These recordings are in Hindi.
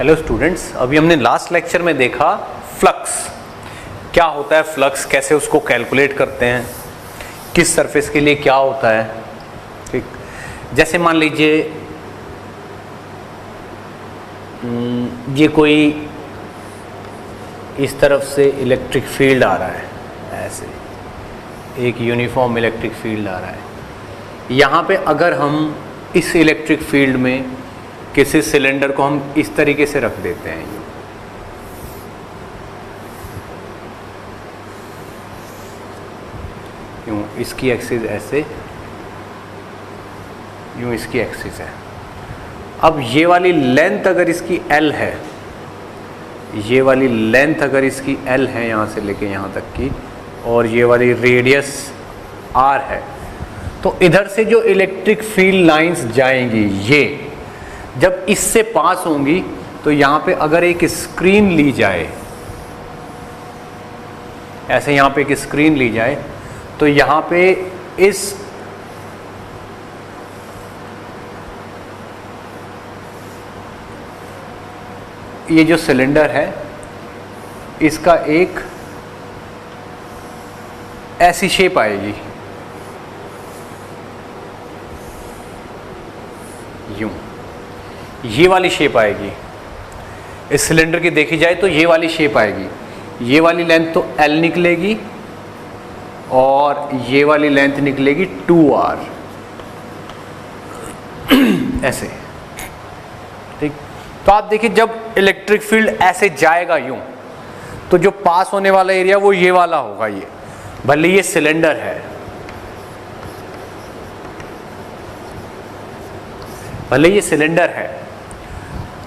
हेलो स्टूडेंट्स, अभी हमने लास्ट लेक्चर में देखा फ्लक्स क्या होता है, फ्लक्स कैसे उसको कैलकुलेट करते हैं, किस सरफेस के लिए क्या होता है। ठीक, जैसे मान लीजिए ये कोई इस तरफ से इलेक्ट्रिक फील्ड आ रहा है, ऐसे एक यूनिफॉर्म इलेक्ट्रिक फील्ड आ रहा है। यहाँ पे अगर हम इस इलेक्ट्रिक फील्ड में किसी सिलेंडर को हम इस तरीके से रख देते हैं, यूं इसकी एक्सिस ऐसे, यूं इसकी एक्सिस है। अब ये वाली लेंथ अगर इसकी L है, ये वाली लेंथ अगर इसकी L है यहाँ से लेके यहाँ तक की, और ये वाली रेडियस R है, तो इधर से जो इलेक्ट्रिक फील्ड लाइंस जाएंगी ये जब इससे पास होंगी, तो यहाँ पे अगर एक स्क्रीन ली जाए, ऐसे यहाँ पे एक स्क्रीन ली जाए, तो यहाँ पे इस ये जो सिलेंडर है इसका एक ऐसी शेप आएगी, यूं ये वाली शेप आएगी। इस सिलेंडर की देखी जाए तो ये वाली शेप आएगी, ये वाली लेंथ तो L निकलेगी और ये वाली लेंथ निकलेगी 2R, ऐसे। ठीक, तो आप देखिए जब इलेक्ट्रिक फील्ड ऐसे जाएगा यूं, तो जो पास होने वाला एरिया वो ये वाला होगा, ये भले ये सिलेंडर है, भले ये सिलेंडर है।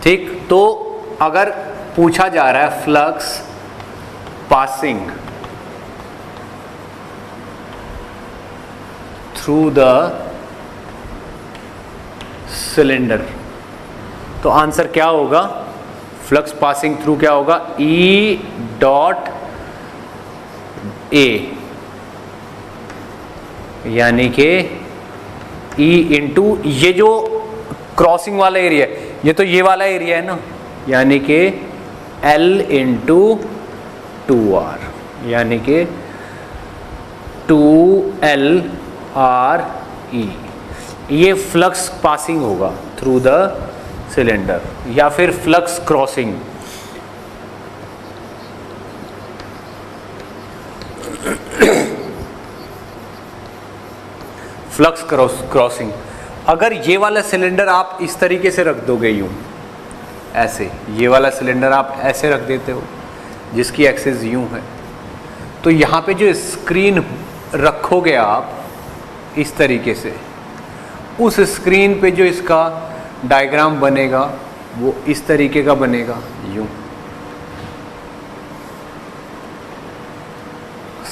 ठीक, तो अगर पूछा जा रहा है flux passing through the cylinder, तो आंसर क्या होगा? फ्लक्स पासिंग थ्रू क्या होगा? E डॉट A, यानी कि E इंटू ये जो क्रॉसिंग वाला एरिया है, ये तो ये वाला एरिया है ना, यानी कि L इंटू 2R, यानी कि 2LRE। ये फ्लक्स पासिंग होगा थ्रू द सिलेंडर, या फिर फ्लक्स क्रॉसिंग। फ्लक्स क्रॉसिंग, अगर ये वाला सिलेंडर आप इस तरीके से रख दोगे यूं, ऐसे ये वाला सिलेंडर आप ऐसे रख देते हो जिसकी एक्सिस यूं है, तो यहाँ पे जो स्क्रीन रखोगे आप इस तरीके से, उस स्क्रीन पे जो इसका डायग्राम बनेगा वो इस तरीके का बनेगा, यूं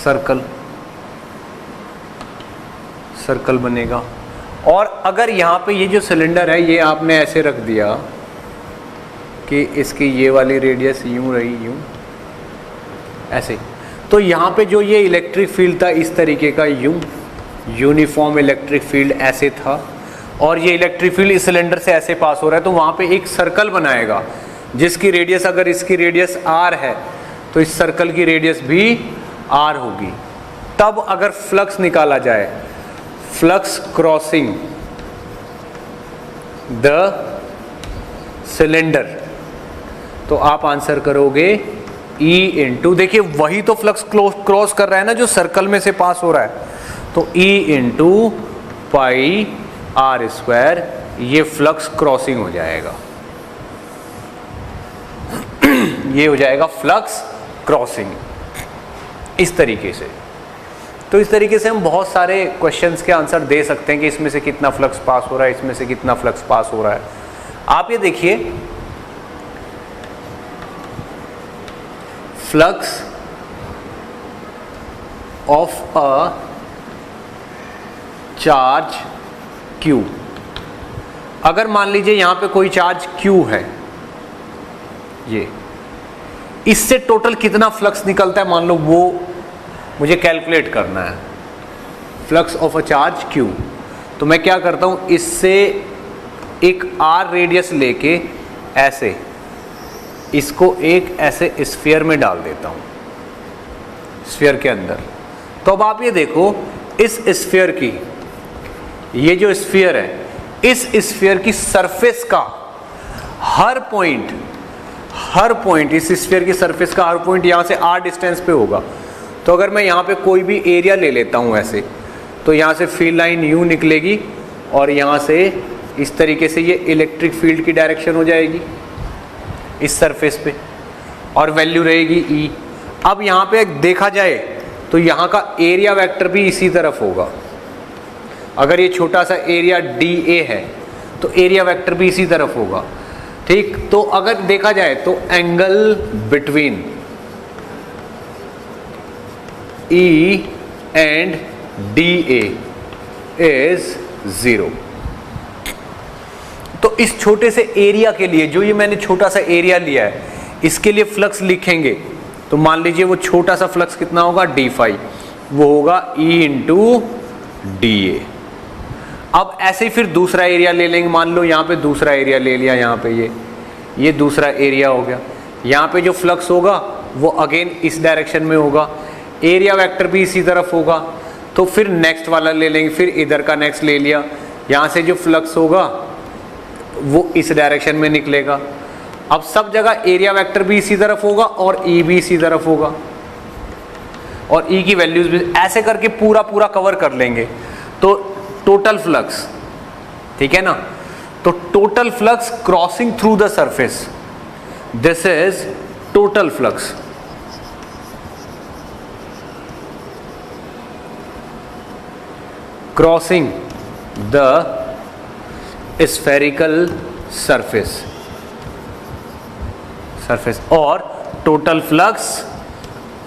सर्कल सर्कल बनेगा। और अगर यहाँ पे ये जो सिलेंडर है ये आपने ऐसे रख दिया कि इसकी ये वाली रेडियस यूं रही, यूं ऐसे, तो यहाँ पे जो ये इलेक्ट्रिक फील्ड था इस तरीके का, यूं यूनिफॉर्म इलेक्ट्रिक फील्ड ऐसे था, और ये इलेक्ट्रिक फील्ड इस सिलेंडर से ऐसे पास हो रहा है, तो वहाँ पे एक सर्कल बनाएगा जिसकी रेडियस, अगर इसकी रेडियस R है तो इस सर्कल की रेडियस भी R होगी। तब अगर फ्लक्स निकाला जाए, फ्लक्स क्रॉसिंग द सिलेंडर, तो आप आंसर करोगे E इंटू, देखिए वही तो फ्लक्स क्रॉस कर रहा है ना जो सर्कल में से पास हो रहा है, तो E into pi R square, ये फ्लक्स क्रॉसिंग हो जाएगा। ये हो जाएगा फ्लक्स क्रॉसिंग, इस तरीके से। तो इस तरीके से हम बहुत सारे क्वेश्चंस के आंसर दे सकते हैं कि इसमें से कितना फ्लक्स पास हो रहा है, इसमें से कितना फ्लक्स पास हो रहा है। आप ये देखिए, flux of a charge Q, अगर मान लीजिए यहां पे कोई चार्ज Q है, ये इससे टोटल कितना फ्लक्स निकलता है, मान लो वो मुझे कैलकुलेट करना है, flux of a charge Q। तो मैं क्या करता हूं, इससे एक R रेडियस लेके ऐसे इसको एक ऐसे स्फीयर में डाल देता हूं, स्फीयर के अंदर। तो अब आप ये देखो, इस स्फीयर की, ये जो स्फीयर है, इस स्फीयर की सरफेस का हर पॉइंट इस स्फीयर की सरफेस का हर पॉइंट यहां से r डिस्टेंस पे होगा। तो अगर मैं यहां पे कोई भी एरिया ले लेता हूं ऐसे, तो यहां से फील्ड लाइन यूं निकलेगी और यहां से इस तरीके से ये इलेक्ट्रिक फील्ड की डायरेक्शन हो जाएगी इस सरफेस पे, और वैल्यू रहेगी E। अब यहां पे देखा जाए तो यहां का एरिया वेक्टर भी इसी तरफ होगा। अगर ये छोटा सा एरिया DA है तो एरिया वेक्टर भी इसी तरफ होगा, ठीक। तो अगर देखा जाए तो angle between E and DA is 0। तो इस छोटे से एरिया के लिए, जो ये मैंने छोटा सा एरिया लिया है, इसके लिए फ्लक्स लिखेंगे तो मान लीजिए वो छोटा सा फ्लक्स कितना होगा, d5, वो होगा E इंटू DA। अब ऐसे ही फिर दूसरा एरिया ले लेंगे, मान लो यहाँ पे दूसरा एरिया ले लिया, यहाँ पे ये दूसरा एरिया हो गया। यहाँ पे जो फ्लक्स होगा वो अगेन इस डायरेक्शन में होगा, एरिया वेक्टर भी इसी तरफ होगा। तो फिर नेक्स्ट वाला ले लेंगे, फिर इधर का नेक्स्ट ले लिया, यहाँ से जो फ्लक्स होगा वो इस डायरेक्शन में निकलेगा। अब सब जगह एरिया वेक्टर भी इसी तरफ होगा और E भी इसी तरफ होगा, और E की वैल्यूज भी ऐसे करके पूरा कवर कर लेंगे। तो टोटल फ्लक्स, ठीक है ना, तो total flux crossing through the surface, this is total flux. Crossing the spherical surface और total flux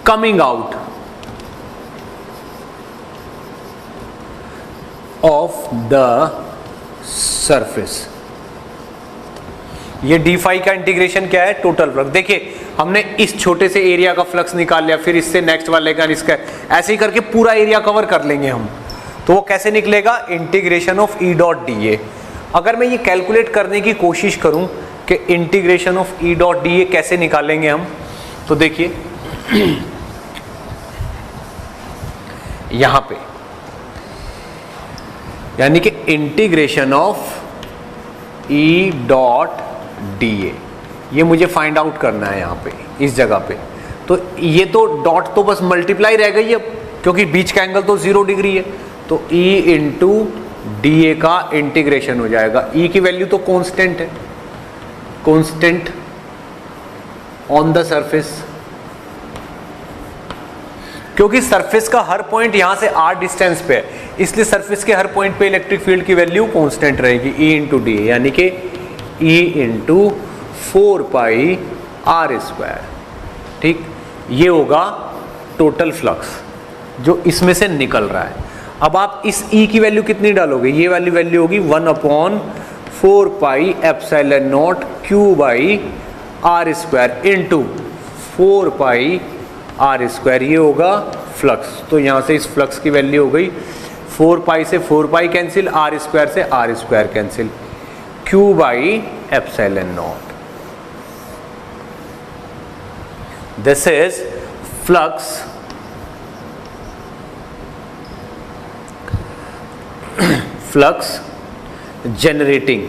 coming out of the surface. ये d5 का इंटीग्रेशन क्या है, टोटल फ्लक्स। देखिए हमने इस छोटे से एरिया का फ्लक्स निकाल लिया, फिर इससे नेक्स्ट वाले का, इसका, ऐसे ही करके पूरा एरिया कवर कर लेंगे हम। तो वो कैसे निकलेगा, integration of E dot DA। अगर मैं ये कैलकुलेट करने की कोशिश करूं कि integration of E dot DA कैसे निकालेंगे हम, तो देखिए यहां पे, यानी कि integration of E dot DA, ये मुझे फाइंड आउट करना है यहां पे, इस जगह पे। तो ये तो डॉट तो बस मल्टीप्लाई रह गई है, क्योंकि बीच का एंगल तो 0 डिग्री है। तो E इंटू DA का इंटीग्रेशन हो जाएगा। E की वैल्यू तो कांस्टेंट है, कांस्टेंट ऑन द सरफेस, क्योंकि सरफेस का हर पॉइंट यहां से r डिस्टेंस पे है, इसलिए सरफेस के हर पॉइंट पे इलेक्ट्रिक फील्ड की वैल्यू कांस्टेंट रहेगी, E इंटू DA, यानी कि E इंटू 4 पाई r²। ठीक, ये होगा टोटल फ्लक्स जो इसमें से निकल रहा है। अब आप इस E की वैल्यू कितनी डालोगे, ये वाली वैल्यू होगी 1/4 पाई epsilon not Q/r² into 4 pi r², ये होगा फ्लक्स। तो यहाँ से इस फ्लक्स की वैल्यू हो गई 4 पाई से 4 पाई कैंसिल, r² से r² कैंसिल, Q/एप्सिलॉन naught. This is flux generating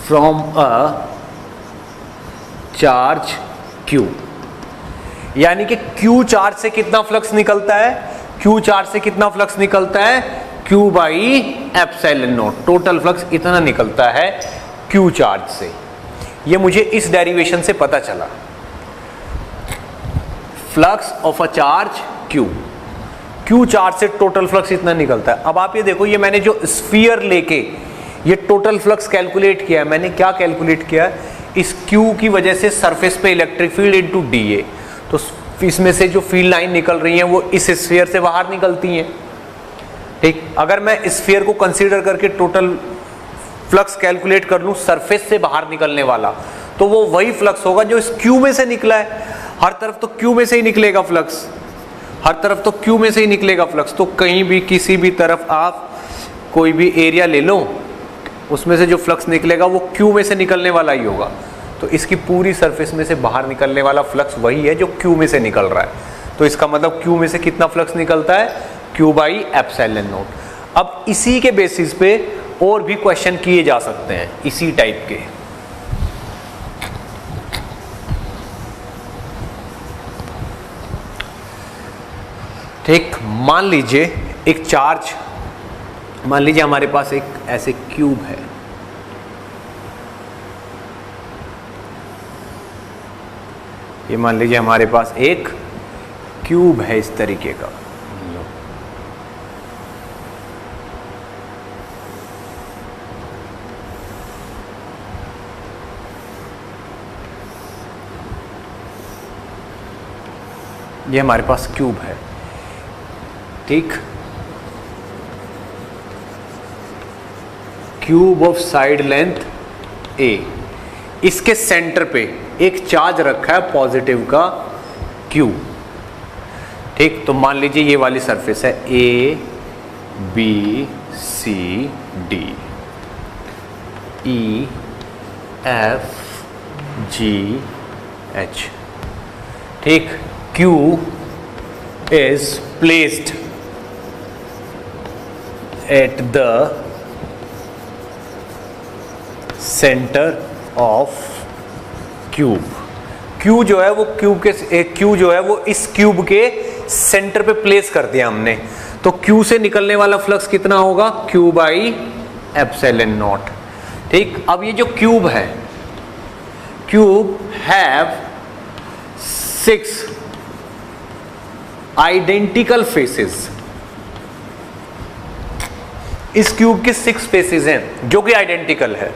from a charge Q, यानी कि Q चार्ज से कितना फ्लक्स निकलता है, Q चार्ज से कितना फ्लक्स निकलता है, Q/एप्सिलॉन नॉट। टोटल फ्लक्स इतना निकलता है Q चार्ज से। ये मुझे इस डेरिवेशन से पता चला, flux of a charge Q charge से टोटल फ्लक्स इतना निकलता है। अब आप ये देखो, ये मैंने जो स्फीयर लेके ये टोटल फ्लक्स कैलकुलेट किया है, मैंने क्या कैलकुलेट किया है, इस Q की वजह से सरफेस पे इलेक्ट्रिक फील्ड इनटू DA। तो इसमें से जो फील्ड लाइन निकल रही है वो इस स्फीयर से बाहर निकलती हैं। ठीक, अगर मैं स्फीयर को कंसीडर करके टोटल फ्लक्स कैलकुलेट कर लूं सरफेस से बाहर निकलने वाला, तो वो वही फ्लक्स होगा जो इस Q में से निकला है। हर तरफ तो Q में से ही निकलेगा फ्लक्स, हर तरफ तो Q में से ही निकलेगा फ्लक्स। तो कहीं भी किसी भी तरफ आप कोई भी एरिया ले लो, उसमें से जो फ्लक्स निकलेगा वो क्यू में से निकलने वाला ही होगा। तो इसकी पूरी सरफेस में से बाहर निकलने वाला फ्लक्स वही है जो क्यू में से निकल रहा है। तो इसका मतलब क्यू में से कितना फ्लक्स निकलता है, क्यू बाई एप्सिलॉन नॉट। अब इसी के बेसिस पे और भी क्वेश्चन किए जा सकते हैं इसी टाइप के। ठीक, मान लीजिए एक चार्ज, मान लीजिए हमारे पास एक ऐसे क्यूब है, ये मान लीजिए हमारे पास एक क्यूब है इस तरीके का। ये हमारे पास क्यूब है, ठीक। क्यूब ऑफ साइड लेंथ ए, इसके सेंटर पे एक चार्ज रखा है पॉजिटिव का Q, ठीक। तो मान लीजिए ये वाली सरफेस है A B C D E F G H, ठीक। Q is placed at the center of cube. Q जो है वो क्यू जो है वो इस क्यूब के सेंटर पे प्लेस कर दिया हमने। तो क्यू से निकलने वाला फ्लक्स कितना होगा, क्यू बाई एप्सिलॉन नॉट, ठीक। अब ये जो क्यूब है, क्यूब हैव 6 आइडेंटिकल फेसेस। इस क्यूब के 6 फेसेस हैं जो कि आइडेंटिकल है।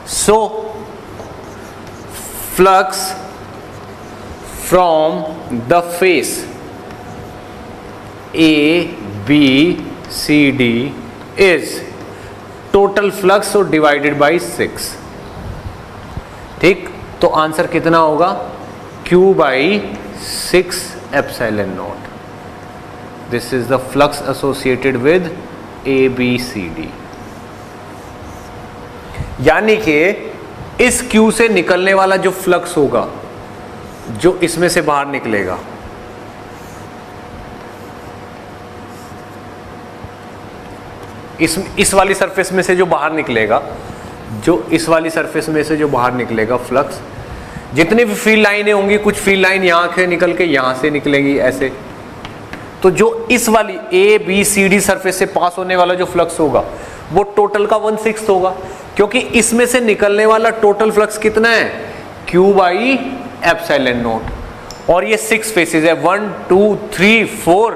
सो flux from the face A, B, C, D is total flux so divided by 6, ठीक। तो आंसर कितना होगा, Q by 6 epsilon naught. This is the flux associated with A, B, C, D. यानी कि इस क्यू से निकलने वाला जो फ्लक्स होगा, जो इसमें से बाहर निकलेगा, इस वाली सरफेस में से जो बाहर निकलेगा, जो इस वाली सरफेस में से जो बाहर निकलेगा फ्लक्स, जितनी भी फील्ड लाइनें होंगी, कुछ फील्ड लाइन यहां से निकल के यहां से निकलेंगी ऐसे। तो जो इस वाली A B C D surface से पास होने वाला जो फ्लक्स होगा वो टोटल का 1/6 होगा, क्योंकि इसमें से निकलने वाला टोटल फ्लक्स कितना है, Q बाई एप्सिलॉन नॉट। और ये 6 फेसेस है, 1 2 3 4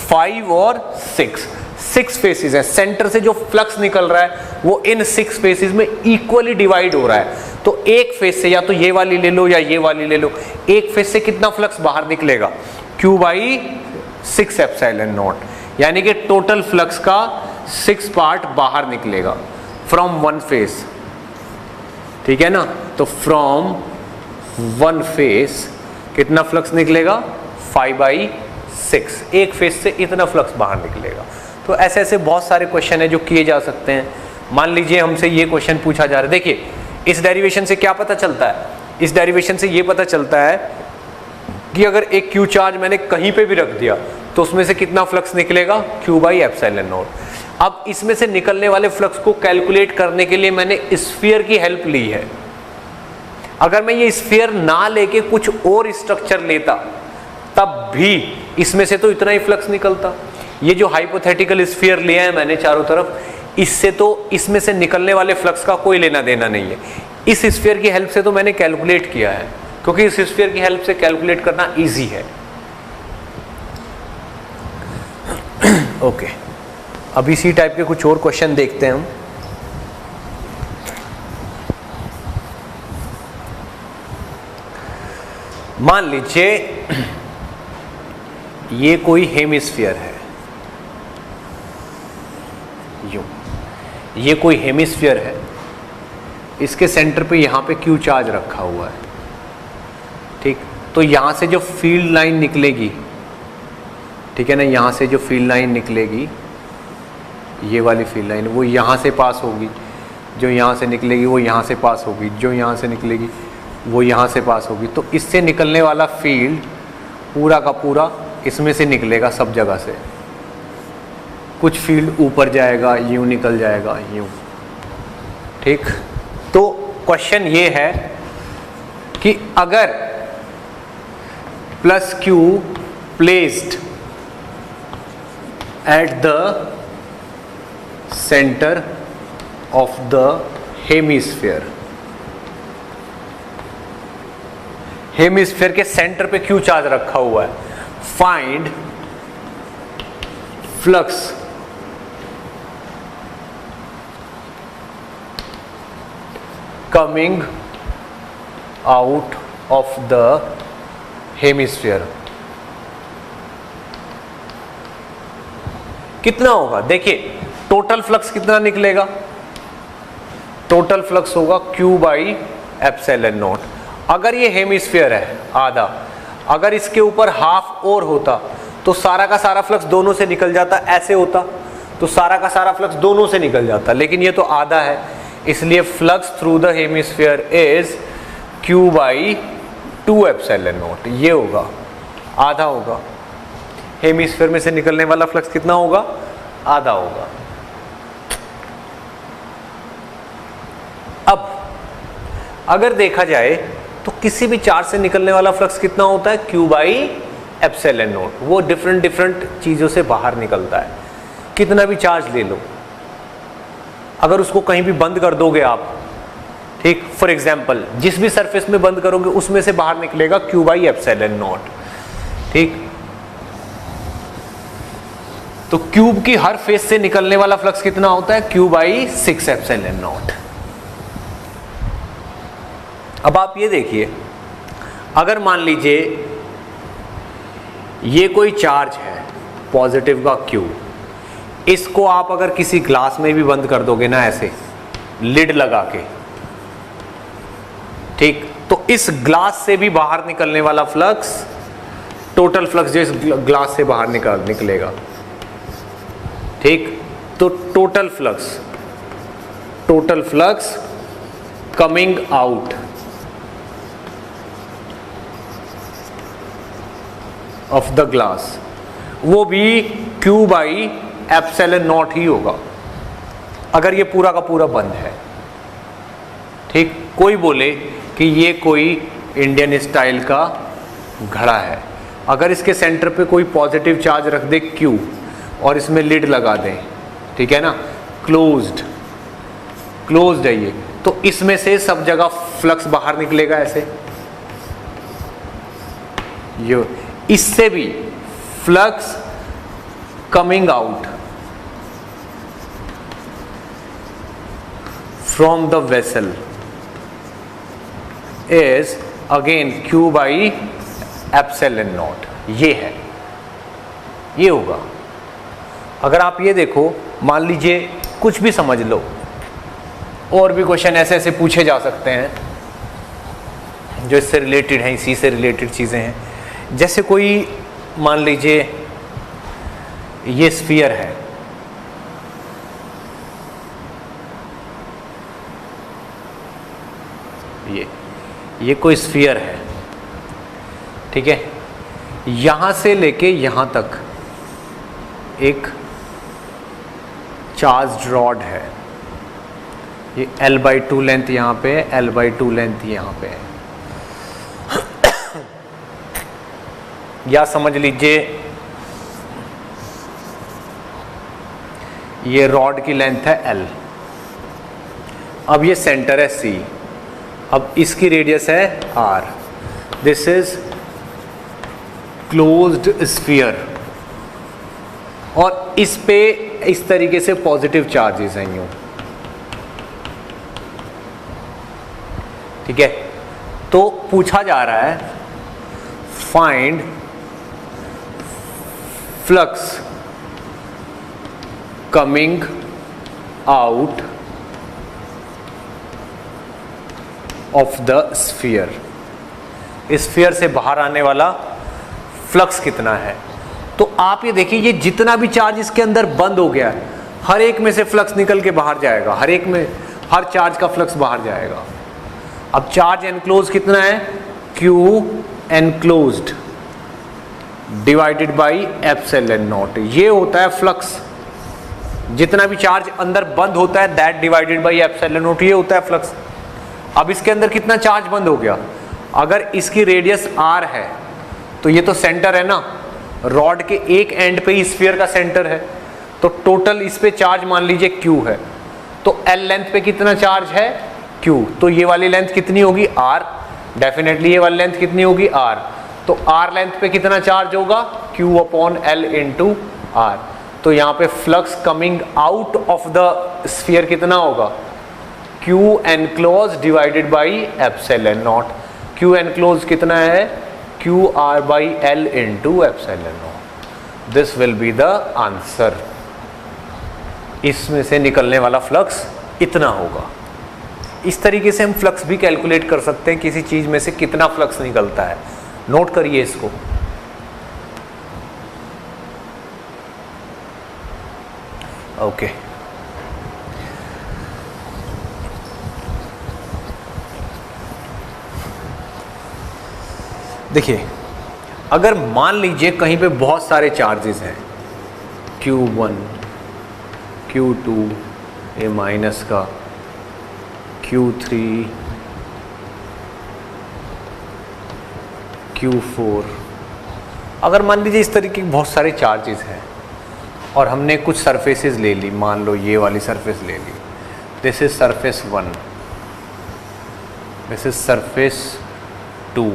5 और 6 फेसेस है। सेंटर से जो फ्लक्स निकल रहा है वो इन 6 फेसेस में इक्वली डिवाइड हो रहा है। तो एक फेस से, या तो ये वाली ले लो या ये वाली ले लो, एक फेस से कितना फ्लक्स बाहर निकलेगा, Q बाई 6 एप्सिलॉन नॉट, यानी कि टोटल फ्लक्स का 6 पार्ट बाहर निकलेगा फ्रॉम वन फेस, ठीक है ना। तो फ्रॉम वन फेस कितना फ्लक्स निकलेगा, 5/6, एक फेस से इतना फ्लक्स बाहर निकलेगा। तो ऐसे ऐसे बहुत सारे क्वेश्चन है जो किए जा सकते हैं। मान लीजिए हमसे ये क्वेश्चन पूछा जा रहा है, देखिए इस डेरिवेशन से क्या पता चलता है, इस डेरिवेशन से ये पता चलता है कि अगर एक क्यू चार्ज मैंने कहीं पे भी रख दिया तो उसमें से कितना फ्लक्स निकलेगा, Q बाई एप्सिलॉन नॉट। अब इसमें से निकलने वाले फ्लक्स को कैलकुलेट करने के लिए मैंने स्फीयर की हेल्प ली है। अगर मैं ये स्फीयर ना लेके कुछ और स्ट्रक्चर लेता तब भी इसमें से तो इतना ही फ्लक्स निकलता। ये जो हाइपोथेटिकल स्फीयर लिया है मैंने चारों तरफ, इससे तो इसमें से निकलने वाले फ्लक्स का कोई लेना देना नहीं है। इस स्फीयर की हेल्प से तो मैंने कैलकुलेट किया है, क्योंकि इस स्फीयर की हेल्प से कैलकुलेट करना इजी है। ओके, अब इसी टाइप के कुछ और क्वेश्चन देखते हैं हम। मान लीजिए ये कोई हेमिस्फीयर है, यूं, ये कोई हेमिस्फीयर है, इसके सेंटर पे यहां पे क्यू चार्ज रखा हुआ है, ठीक। तो यहां से जो फील्ड लाइन निकलेगी, ठीक है ना, यहां से जो फील्ड लाइन निकलेगी, ये वाली फील्ड लाइन वो यहां से पास होगी। जो यहाँ से निकलेगी वो यहाँ से पास होगी, जो यहाँ से निकलेगी वो यहाँ से पास होगी। तो इससे निकलने वाला फील्ड पूरा का पूरा इसमें से निकलेगा सब जगह से। कुछ फील्ड ऊपर जाएगा, यूँ निकल जाएगा, यूँ। ठीक, तो क्वेश्चन ये है कि अगर plus Q placed at the centre of the hemisphere, hemisphere के सेंटर पे क्यू चार्ज रखा हुआ है, find flux coming out of the hemisphere. कितना होगा? देखिए टोटल फ्लक्स कितना निकलेगा? टोटल फ्लक्स होगा Q बाई एप्सिलॉन नॉट। अगर ये हेमिस्फीयर है आधा, अगर इसके ऊपर हाफ और होता तो सारा का सारा फ्लक्स दोनों से निकल जाता, ऐसे होता तो सारा का सारा फ्लक्स दोनों से निकल जाता, लेकिन ये तो आधा है, इसलिए flux through the hemisphere is Q by 2 epsilon naught. ये होगा, आधा होगा। हेमिस्फीयर में से निकलने वाला फ्लक्स कितना होगा? आधा होगा। अब अगर देखा जाए तो किसी भी चार्ज से निकलने वाला फ्लक्स कितना होता है? Q by epsilon not. वो डिफरेंट चीजों से बाहर निकलता है। कितना भी चार्ज ले लो, अगर उसको कहीं भी बंद कर दोगे आप, ठीक, फॉर एग्जाम्पल जिस भी सरफेस में बंद करोगे उसमें से बाहर निकलेगा Q बाई एप्सिलॉन नॉट। ठीक, तो क्यूब की हर फेस से निकलने वाला फ्लक्स कितना होता है? Q by 6 epsilon naught. अब आप ये देखिए, अगर मान लीजिए ये कोई चार्ज है पॉजिटिव का Q, इसको आप अगर किसी ग्लास में भी बंद कर दोगे ना, ऐसे लिड लगा के, ठीक, तो इस ग्लास से भी बाहर निकलने वाला फ्लक्स, टोटल फ्लक्स जो इस ग्लास से बाहर निकलेगा, ठीक, तो total flux coming out of the glass, वो भी Q बाई एप्सिलॉन नॉट ही होगा, अगर ये पूरा का पूरा बंद है। ठीक, कोई बोले कि ये कोई इंडियन स्टाइल का घड़ा है, अगर इसके सेंटर पे कोई पॉजिटिव चार्ज रख दे Q और इसमें लिड लगा दें, ठीक है ना, क्लोज्ड है ये, तो इसमें से सब जगह फ्लक्स बाहर निकलेगा ऐसे। ये इससे भी flux coming out from the vessel is again Q by epsilon naught. ये है, ये होगा। अगर आप ये देखो, मान लीजिए कुछ भी समझ लो, और भी क्वेश्चन ऐसे ऐसे पूछे जा सकते हैं जो इससे रिलेटेड हैं, इसी से रिलेटेड चीज़ें हैं। जैसे कोई मान लीजिए ये स्फीयर है, ये कोई स्फीयर है, ठीक है, यहां से लेके यहां तक एक चार्ज रॉड है, ये L/2 लेंथ यहाँ पे है, L/2 लेंथ यहाँ पे है, या समझ लीजिए ये रॉड की लेंथ है L। अब ये सेंटर है C, अब इसकी रेडियस है R। This is closed sphere, और इस पे इस तरीके से पॉजिटिव चार्जेस हैं यूं, ठीक है। तो पूछा जा रहा है find flux coming out of the sphere, sphere से बाहर आने वाला फ्लक्स कितना है। तो आप ये देखिए, ये जितना भी चार्ज इसके अंदर बंद हो गया है, हर एक में से फ्लक्स निकल के बाहर जाएगा, हर चार्ज का फ्लक्स बाहर जाएगा। अब चार्ज एनक्लोज कितना है, Q enclosed divided by epsilon naught, ये होता है फ्लक्स। जितना भी चार्ज अंदर बंद होता है that divided by epsilon naught, ये होता है फ्लक्स। अब इसके अंदर कितना चार्ज बंद हो गया, अगर इसकी रेडियस r है तो ये तो सेंटर है ना, रॉड के एक एंड पे ही स्फीयर का सेंटर है, तो टोटल इस पे चार्ज मान लीजिए Q है, तो L लेंथ पे कितना चार्ज है Q, तो ये वाली लेंथ कितनी होगी R, डेफिनेटली ये वाली लेंथ कितनी होगी R, तो R लेंथ पे कितना चार्ज होगा Q upon L into R। तो यहाँ पे flux coming out of the sphere कितना होगा, Q enclose divided by epsilon naught. Q enclose कितना है, QR by L into epsilon not. This will be the answer. इसमें से निकलने वाला फ्लक्स इतना होगा। इस तरीके से हम फ्लक्स भी कैलकुलेट कर सकते हैं, किसी चीज में से कितना फ्लक्स निकलता है। नोट करिए इसको। ओके देखिए, अगर मान लीजिए कहीं पे बहुत सारे चार्जेस हैं, Q1 Q2 ये माइनस का, Q3 Q4, अगर मान लीजिए इस तरीके के बहुत सारे चार्जेस हैं और हमने कुछ सरफेसेस ले ली, मान लो ये वाली सरफेस ले ली, this is surface 1, this is surface 2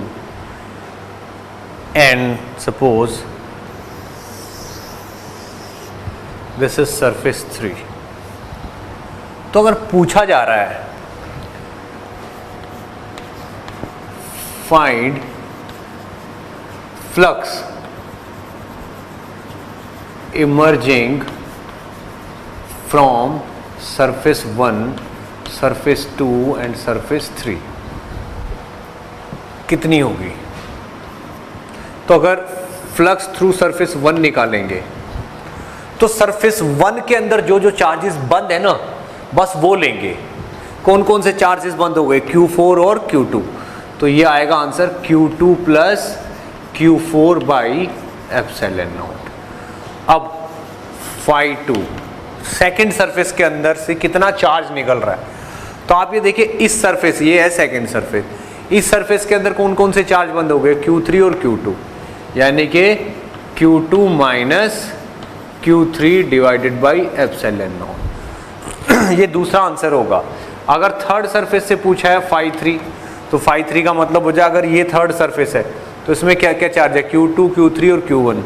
and suppose this is surface 3। तो अगर पूछा जा रहा है find flux emerging from surface 1, surface 2 and surface 3, कितनी होगी। तो अगर फ्लक्स थ्रू सरफेस 1 निकालेंगे तो सरफेस 1 के अंदर जो जो चार्जेस बंद है ना, बस वो लेंगे। कौन कौन से चार्जेस बंद हो गए, Q4 और Q2, तो ये आएगा answer Q2 plus Q4 by epsilon naught. अब phi2 सेकेंड सरफेस के अंदर से कितना चार्ज निकल रहा है, तो आप ये देखिए, इस सरफेस, ये है सेकेंड सरफेस, इस सरफेस के अंदर कौन कौन से चार्ज बंद हो गए, Q3 और Q2, यानी कि Q2 minus Q3 divided by epsilon naught. ये दूसरा आंसर होगा। अगर थर्ड सरफेस से पूछा है phi3, तो phi3 का मतलब हो जाए, अगर ये थर्ड सरफेस है तो इसमें क्या क्या चार्ज है, Q2 Q3 और Q1,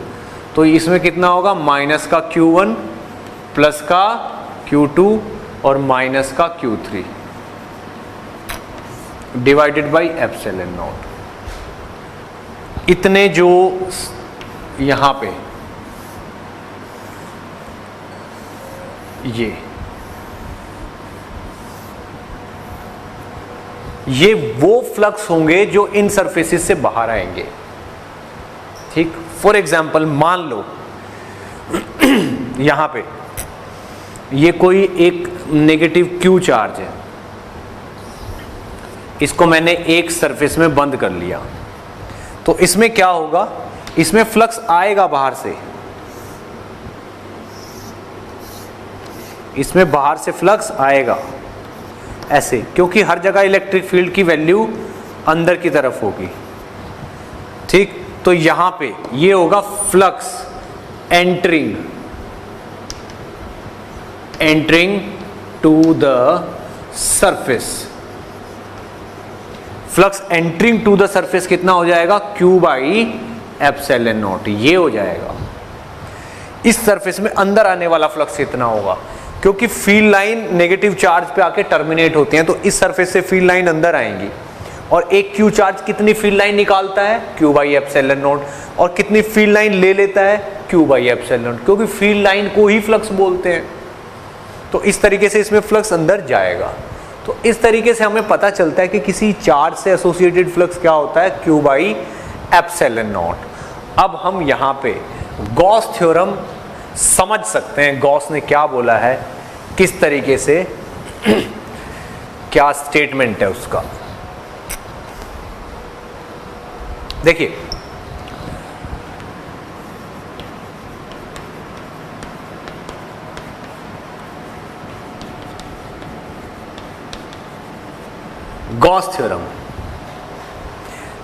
तो इसमें कितना होगा, माइनस का Q1 प्लस का Q2 और माइनस का Q3 divided by epsilon not. इतने जो यहां पे ये वो फ्लक्स होंगे जो इन सरफेसेस से बाहर आएंगे। ठीक, फॉर एग्जाम्पल मान लो यहां पे ये कोई एक नेगेटिव Q चार्ज है, इसको मैंने एक सरफेस में बंद कर लिया, तो इसमें क्या होगा, इसमें फ्लक्स आएगा बाहर से, इसमें बाहर से फ्लक्स आएगा ऐसे, क्योंकि हर जगह इलेक्ट्रिक फील्ड की वैल्यू अंदर की तरफ होगी। ठीक, तो यहां पे ये होगा flux entering to the surface. Flux entering to the surface कितना हो जाएगा, Q बाई एप्सिलॉन नॉट, ये हो जाएगा। इस सरफेस में अंदर आने वाला फ्लक्स कितना होगा, क्योंकि फील्ड लाइन नेगेटिव चार्ज पे आके टर्मिनेट होती हैं, तो इस सरफेस से फील्ड लाइन अंदर आएंगी, और एक Q चार्ज कितनी फील्ड लाइन निकालता है, Q बाई एप्सिलॉन नॉट, और कितनी फील्ड लाइन ले लेता है, Q बाई एप्सिलॉन नॉट, क्योंकि फील्ड लाइन को ही फ्लक्स बोलते हैं। तो इस तरीके से इसमें फ्लक्स अंदर जाएगा। तो इस तरीके से हमें पता चलता है कि किसी चार्ज से एसोसिएटेड फ्लक्स क्या होता है, Q बाई एप्सिलॉन नॉट। अब हम यहाँ पे गॉस थ्योरम समझ सकते हैं, गॉस ने क्या बोला है, किस तरीके से क्या स्टेटमेंट है उसका। देखिए गॉस थ्योरम,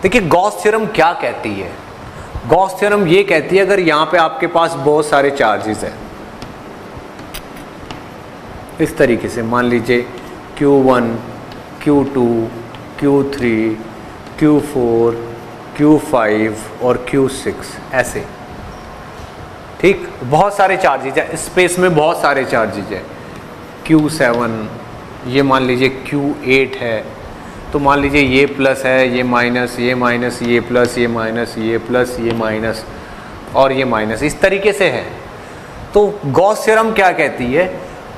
देखिए गॉस थ्योरम क्या कहती है। गॉस थ्योरम ये कहती है अगर यहां पे आपके पास बहुत सारे चार्जेस हैं इस तरीके से, मान लीजिए Q1, Q2, Q3, Q4, Q5 और Q6 ऐसे, ठीक, बहुत सारे चार्जेस हैं स्पेस में, बहुत सारे चार्जेस हैं। Q7, ये मान लीजिए Q8 है, तो मान लीजिए ये प्लस है, ये माइनस, ये माइनस, ये प्लस, ये माइनस, ये प्लस, ये माइनस और ये माइनस, इस तरीके से है। तो गॉस थ्योरम क्या कहती है,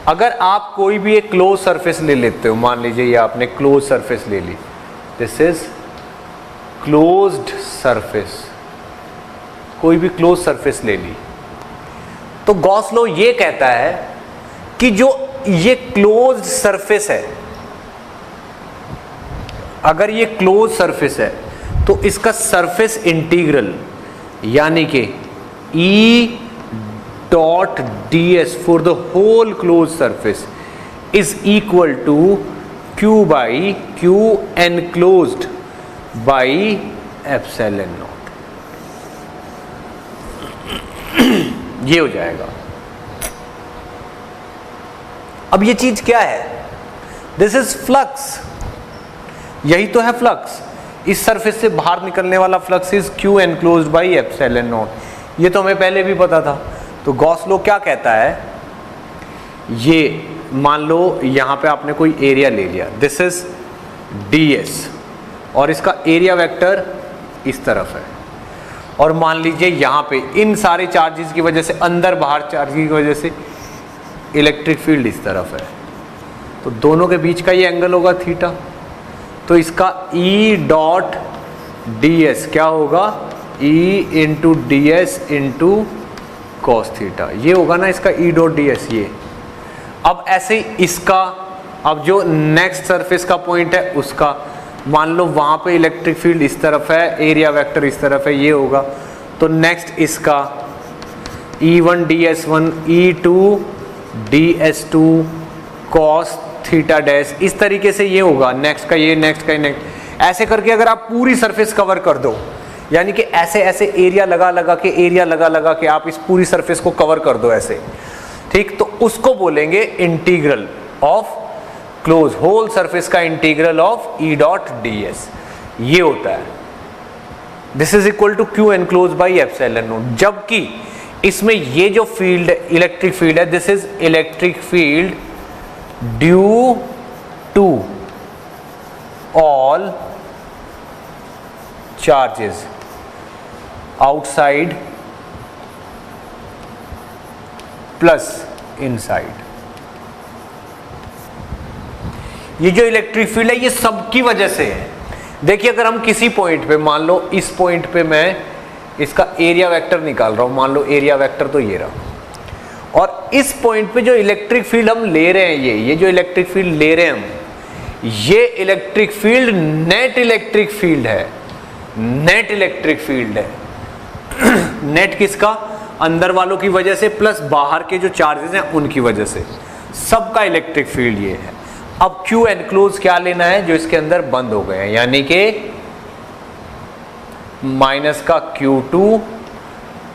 अगर आप कोई भी एक क्लोज सरफेस ले लेते हो, मान लीजिए ये आपने क्लोज सरफेस ले ली, दिस इज क्लोज्ड सरफेस, कोई भी क्लोज सरफेस ले ली, तो गॉस लॉ ये कहता है कि जो ये क्लोज्ड सरफेस है, अगर ये क्लोज सरफेस है तो इसका सरफेस इंटीग्रल यानी कि E dot ds for the whole close surface is equal to Q by Q enclosed by epsilon naught, ये हो जाएगा। अब ये चीज क्या है, दिस इज फ्लक्स, यही तो है फ्लक्स, इस सरफेस से बाहर निकलने वाला flux is Q enclosed by epsilon naught, ये तो हमें पहले भी पता था। तो गॉस लॉ क्या कहता है, ये मान लो यहां पे आपने कोई एरिया ले लिया, दिस इज ds और इसका एरिया वेक्टर इस तरफ है, और मान लीजिए यहां पे इन सारे चार्जेस की वजह से, अंदर बाहर चार्ज की वजह से इलेक्ट्रिक फील्ड इस तरफ है, तो दोनों के बीच का ये एंगल होगा थीटा, तो इसका E डॉट ds क्या होगा, E into ds into cos theta, ये होगा ना इसका E डॉट ds ये। अब ऐसे इसका, अब जो नेक्स्ट सरफेस का पॉइंट है उसका, मान लो वहां पे इलेक्ट्रिक फील्ड इस तरफ है, एरिया वेक्टर इस तरफ है, ये होगा, तो नेक्स्ट इसका E1 ds1 E2 ds2 cos theta dash, इस तरीके से ये होगा, नेक्स्ट का ये, नेक्स्ट का ये, नेक्स्ट, ऐसे करके अगर आप पूरी सरफेस कवर कर दो, यानी कि ऐसे ऐसे एरिया लगा लगा के आप इस पूरी सरफेस को कवर कर दो ऐसे, ठीक, तो उसको बोलेंगे integral of close whole surface का integral of E dot ds, ये होता है, this is equal to Q enclose by epsilon naught. जबकि इसमें ये जो फील्ड इलेक्ट्रिक फील्ड है, this is electric field due to all charges outside plus inside. ये जो इलेक्ट्रिक फील्ड है ये सबकी वजह से है। देखिए अगर हम किसी पॉइंट पे, मान लो इस पॉइंट पे मैं इसका एरिया वेक्टर निकाल रहा हूं, मान लो एरिया वेक्टर तो ये रहा, और इस पॉइंट पे जो इलेक्ट्रिक फील्ड हम ले रहे हैं, ये जो इलेक्ट्रिक फील्ड ले रहे हैं हम, ये electric field net electric field है, नेट इलेक्ट्रिक फील्ड है। नेट किसका, अंदर वालों की वजह से प्लस बाहर के जो चार्जेस हैं उनकी वजह से, सबका इलेक्ट्रिक फील्ड ये है। अब Q एनक्लोज क्या लेना है, जो इसके अंदर बंद हो गए हैं, यानी कि माइनस का Q2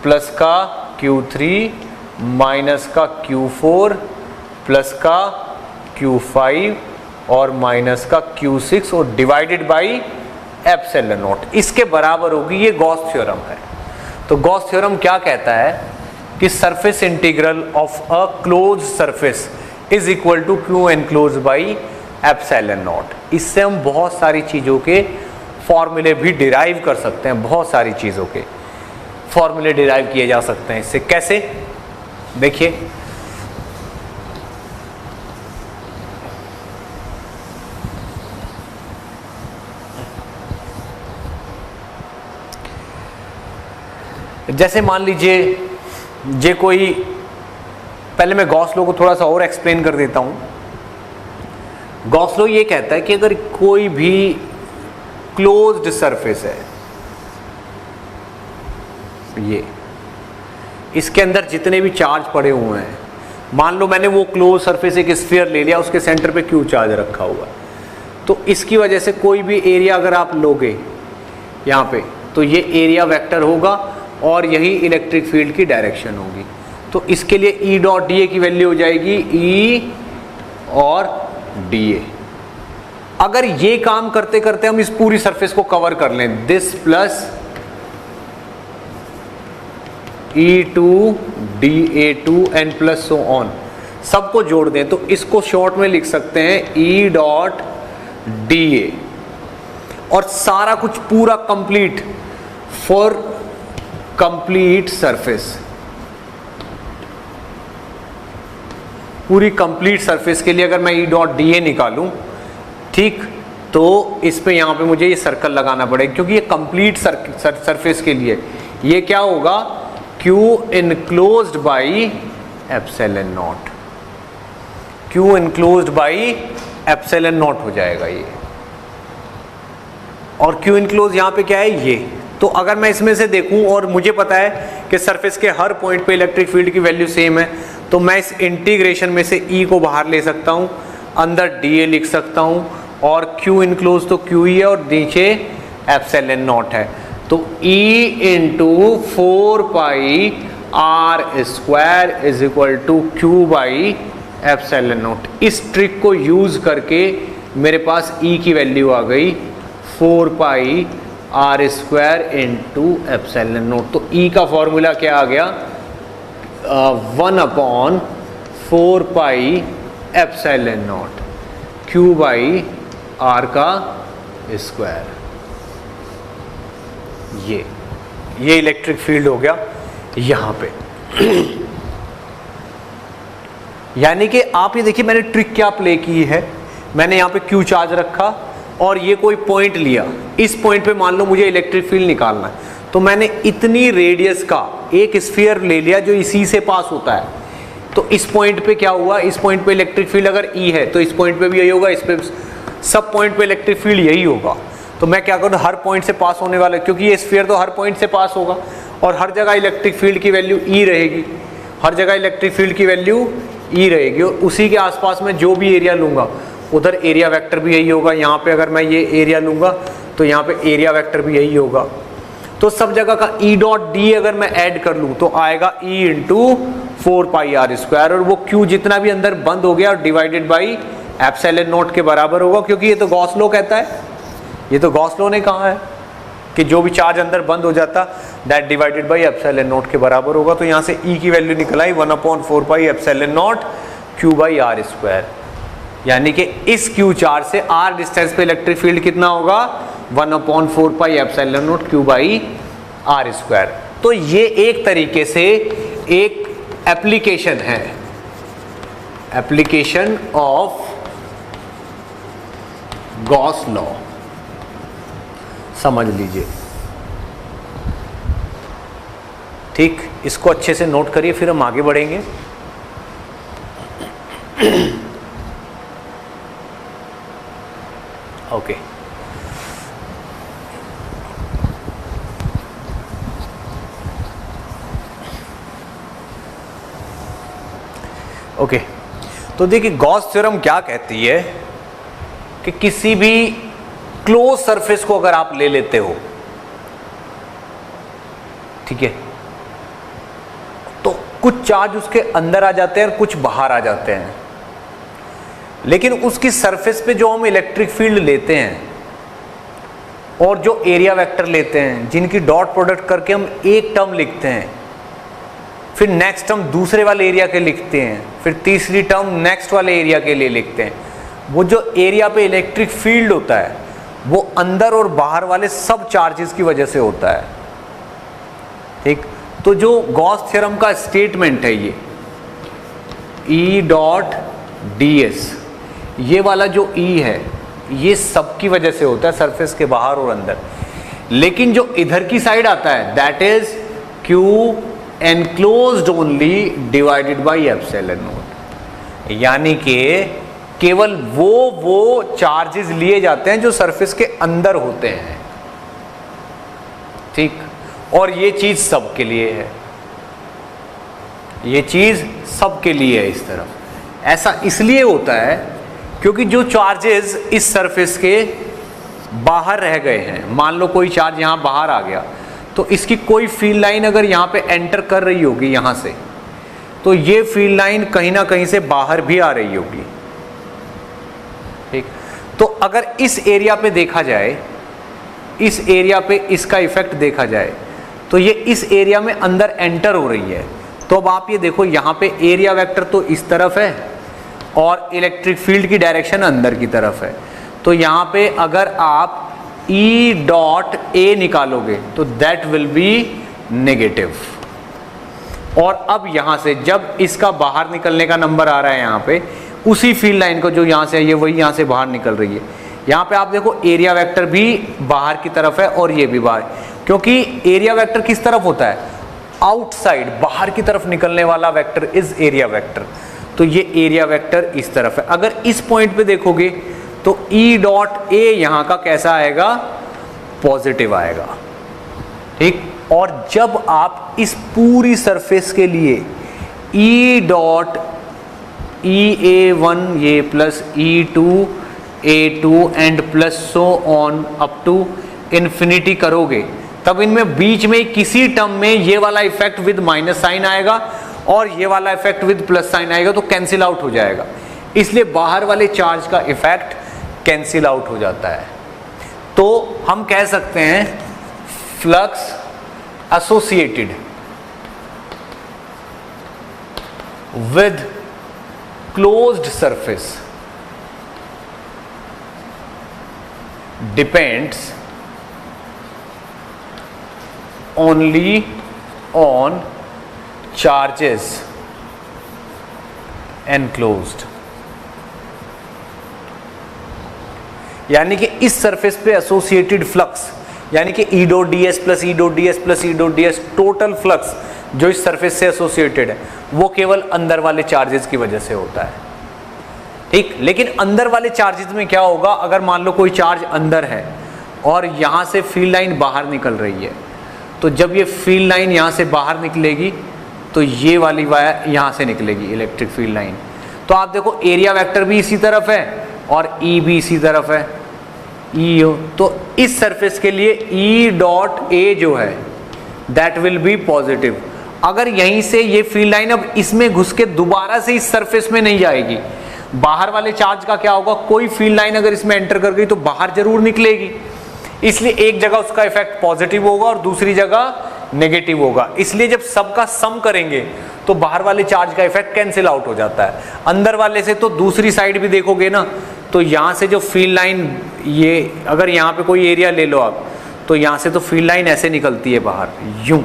प्लस का Q3 माइनस का Q4 प्लस का Q5 और माइनस का Q6 और डिवाइडेड बाई एप्सिलॉन नॉट, इसके बराबर होगी। ये गॉस थ्योरम है। तो गॉस थ्योरम क्या कहता है कि surface integral of a close surface is equal to Q enclose by epsilon naught. इससे हम बहुत सारी चीज़ों के फॉर्मूले भी डिराइव कर सकते हैं, बहुत सारी चीज़ों के फॉर्मूले डिराइव किए जा सकते हैं इससे। कैसे, देखिए जैसे मान लीजिए ये कोई, पहले मैं गॉस लॉ को थोड़ा सा और एक्सप्लेन कर देता हूं। गॉस लॉ ये कहता है कि अगर कोई भी क्लोज्ड सरफेस है, ये इसके अंदर जितने भी चार्ज पड़े हुए हैं, मान लो मैंने वो क्लोज सरफेस एक स्फीयर ले लिया, उसके सेंटर पे क्यू चार्ज रखा हुआ है, तो इसकी वजह से कोई भी एरिया अगर आप लोगे यहाँ पे, तो ये एरिया वेक्टर होगा और यही इलेक्ट्रिक फील्ड की डायरेक्शन होगी। तो इसके लिए E डॉट डी ए की वैल्यू हो जाएगी E और dA। अगर ये काम करते करते हम इस पूरी सरफेस को कवर कर लें, this plus E2 dA2 and plus so on, सबको जोड़ दें, तो इसको शॉर्ट में लिख सकते हैं E डॉट dA, और सारा कुछ पूरा कंप्लीट फॉर कंप्लीट सरफेस, पूरी कंप्लीट सरफेस के लिए अगर मैं E डॉट dA निकालूं, ठीक, तो इस पे यहाँ पे मुझे ये सर्कल लगाना पड़ेगा, क्योंकि ये कंप्लीट सरफेस के लिए ये क्या होगा, Q enclosed by epsilon naught, Q enclosed by epsilon not हो जाएगा ये, और Q इनक्लोज यहाँ पे क्या है, ये। तो अगर मैं इसमें से देखूं और मुझे पता है कि सरफेस के हर पॉइंट पे इलेक्ट्रिक फील्ड की वैल्यू सेम है, तो मैं इस इंटीग्रेशन में से E को बाहर ले सकता हूं, अंदर dA लिख सकता हूं, और Q इनक्लोज तो Q ही है और नीचे एप्सिलॉन नॉट है, तो E into 4 pi R square is equal to Q by epsilon naught. इस ट्रिक को यूज करके मेरे पास E की वैल्यू आ गई 4 pi R square into epsilon naught. तो E का फॉर्मूला क्या आ गया, 1 upon 4 pi epsilon naught Q by R का स्क्वायर। ये इलेक्ट्रिक फील्ड हो गया यहां पे। यानी कि आप ये देखिए मैंने ट्रिक क्या प्ले की है, मैंने यहाँ पे Q चार्ज रखा और ये कोई पॉइंट लिया, इस पॉइंट पे मान लो मुझे इलेक्ट्रिक फील्ड निकालना है, तो मैंने इतनी रेडियस का एक स्फीयर ले लिया जो इसी से पास होता है। तो इस पॉइंट पे क्या हुआ, इस पॉइंट पे इलेक्ट्रिक फील्ड अगर E है तो इस पॉइंट पे भी यही होगा, इस पे सब पॉइंट पे इलेक्ट्रिक फील्ड यही होगा। तो मैं क्या करूँ, हर पॉइंट से पास होने वाला, क्योंकि ये स्फीयर तो हर पॉइंट से पास होगा और हर जगह इलेक्ट्रिक फील्ड की वैल्यू E रहेगी, हर जगह इलेक्ट्रिक फील्ड की वैल्यू E रहेगी, और उसी के आसपास में जो भी एरिया लूँगा उधर एरिया वेक्टर भी यही होगा। यहाँ पे अगर मैं ये एरिया लूँगा तो यहाँ पे एरिया वेक्टर भी यही होगा। तो सब जगह का E डॉट डी अगर मैं ऐड कर लूँ तो आएगा E into 4 pi R square, और वो Q जितना भी अंदर बंद हो गया और डिवाइडेड बाई एप्सिलॉन नॉट के बराबर होगा, क्योंकि ये तो गॉस लॉ कहता है, ये तो गॉस लॉ ने कहा है कि जो भी चार्ज अंदर बंद हो जाता that divided by epsilon not के बराबर होगा। तो यहाँ से E की वैल्यू निकल आई 1 upon 4 pi epsilon naught Q by R square, यानी कि इस Q चार्ज से R डिस्टेंस पे इलेक्ट्रिक फील्ड कितना होगा, 1 upon 4 pi epsilon naught Q by R square. तो ये एक तरीके से एक एप्लीकेशन है, एप्लीकेशन ऑफ गॉस लॉ, समझ लीजिए। ठीक, इसको अच्छे से नोट करिए, फिर हम आगे बढ़ेंगे। ओके, ओके, तो देखिए गॉस थ्योरम क्या कहती है कि किसी भी क्लोज सरफेस को अगर आप ले लेते हो, ठीक है, तो कुछ चार्ज उसके अंदर आ जाते हैं और कुछ बाहर आ जाते हैं, लेकिन उसकी सरफेस पे जो हम इलेक्ट्रिक फील्ड लेते हैं और जो एरिया वेक्टर लेते हैं, जिनकी डॉट प्रोडक्ट करके हम एक टर्म लिखते हैं, फिर नेक्स्ट टर्म दूसरे वाले एरिया के लिखते हैं, फिर तीसरी टर्म नेक्स्ट वाले एरिया के लिए लिखते हैं, वो जो एरिया पे इलेक्ट्रिक फील्ड होता है वो अंदर और बाहर वाले सब चार्जेस की वजह से होता है। ठीक, तो जो गॉस थ्योरम का स्टेटमेंट है ये E डॉट ds, ये वाला जो E है ये सब की वजह से होता है, सरफेस के बाहर और अंदर। लेकिन जो इधर की साइड आता है that is Q enclosed only divided by epsilon not, यानी कि केवल वो चार्जेस लिए जाते हैं जो सरफेस के अंदर होते हैं, ठीक। और ये चीज सबके लिए है, ये चीज सबके लिए है इस तरफ। ऐसा इसलिए होता है क्योंकि जो चार्जेस इस सरफेस के बाहर रह गए हैं, मान लो कोई चार्ज यहां बाहर आ गया, तो इसकी कोई फील्ड लाइन अगर यहां पे एंटर कर रही होगी यहां से, तो ये फील्ड लाइन कहीं ना कहीं से बाहर भी आ रही होगी, ठीक। तो अगर इस एरिया पे देखा जाए, इस एरिया पे इसका इफेक्ट देखा जाए, तो ये इस एरिया में अंदर एंटर हो रही है। तो अब आप ये देखो, यहां पे एरिया वेक्टर तो इस तरफ है और इलेक्ट्रिक फील्ड की डायरेक्शन अंदर की तरफ है। तो यहां पे अगर आप E डॉट ए निकालोगे तो दैट विल बी नेगेटिव। और अब यहां से जब इसका बाहर निकलने का नंबर आ रहा है यहां पे, उसी फील्ड लाइन को जो यहां से है वही यहां से बाहर निकल रही है। यहां पे आप देखो एरिया वेक्टर भी बाहर की तरफ है और ये भी बाहर, क्योंकि एरिया वेक्टर किस तरफ होता है, आउटसाइड, बाहर की तरफ निकलने वाला वेक्टर इज एरिया वेक्टर। तो ये एरिया वेक्टर इस तरफ है। अगर इस पॉइंट पे देखोगे तो E डॉट ए यहां का कैसा आएगा, पॉजिटिव आएगा, ठीक। और जब आप इस पूरी सरफेस के लिए E डॉट EA1 ये plus E2 A2 and plus so on up to infinity करोगे, तब इनमें बीच में किसी टर्म में ये वाला इफेक्ट विद माइनस साइन आएगा और ये वाला इफेक्ट विद प्लस साइन आएगा, तो कैंसिल आउट हो जाएगा। इसलिए बाहर वाले चार्ज का इफेक्ट कैंसिल आउट हो जाता है। तो हम कह सकते हैं flux associated with closed surface depends only on charges enclosed। यानी कि इस सरफेस पे एसोसिएटेड फ्लक्स, यानी कि E dot D S plus E dot D S plus E dot D S, total flux जो इस सरफेस से एसोसिएटेड है वो केवल अंदर वाले चार्जेस की वजह से होता है, ठीक। लेकिन अंदर वाले चार्जेस में क्या होगा, अगर मान लो कोई चार्ज अंदर है और यहां से फील्ड लाइन बाहर निकल रही है, तो जब ये फील्ड लाइन यहां से बाहर निकलेगी तो ये वाली वायर यहां से निकलेगी, इलेक्ट्रिक फील्ड लाइन। तो आप देखो एरिया वेक्टर भी इसी तरफ है और E भी इसी तरफ है, E हो, तो इस सरफेस के लिए E डॉट ए जो है दैट विल बी पॉजिटिव। अगर यहीं से ये फील्ड लाइन अब इसमें घुस के दोबारा से इस सरफेस में नहीं जाएगी, बाहर वाले चार्ज का क्या होगा, कोई फील्ड लाइन अगर इसमें एंटर कर गई तो बाहर जरूर निकलेगी, इसलिए एक जगह उसका इफेक्ट पॉजिटिव होगा और दूसरी जगह नेगेटिव होगा। इसलिए जब सबका सम करेंगे तो बाहर वाले चार्ज का इफेक्ट कैंसिल आउट हो जाता है। अंदर वाले से तो दूसरी साइड भी देखोगे ना, तो यहां से जो फील्ड लाइन, ये अगर यहां पे कोई एरिया ले लो आप, तो यहां से तो फील्ड लाइन ऐसे निकलती है बाहर यूं,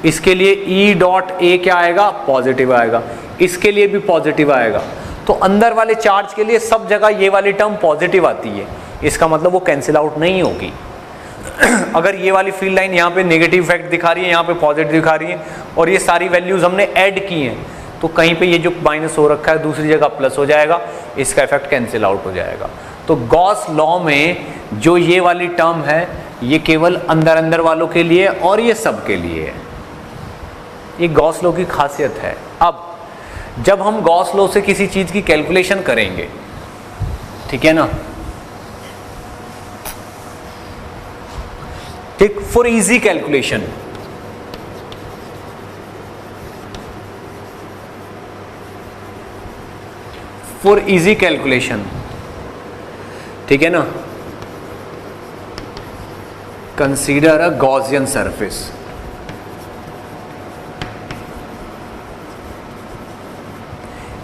इसके लिए E डॉट ए क्या आएगा, पॉजिटिव आएगा, इसके लिए भी पॉजिटिव आएगा। तो अंदर वाले चार्ज के लिए सब जगह ये वाली टर्म पॉजिटिव आती है, इसका मतलब वो कैंसिल आउट नहीं होगी। अगर ये वाली फील्ड लाइन यहाँ पे नेगेटिव इफेक्ट दिखा रही है, यहाँ पे पॉजिटिव दिखा रही है, और ये सारी वैल्यूज हमने ऐड की हैं, तो कहीं पे ये जो माइनस हो रखा है दूसरी जगह प्लस हो जाएगा, इसका इफेक्ट कैंसिल आउट हो जाएगा। तो गॉस लॉ में जो ये वाली टर्म है ये केवल अंदर अंदर वालों के लिए और ये सब के लिए है, ये गॉस लॉ की खासियत है। अब जब हम गॉस लॉ से किसी चीज की कैलकुलेशन करेंगे, ठीक है ना, ठीक, फॉर इजी कैलकुलेशन ठीक है ना, कंसीडर अ गॉसियन सरफेस।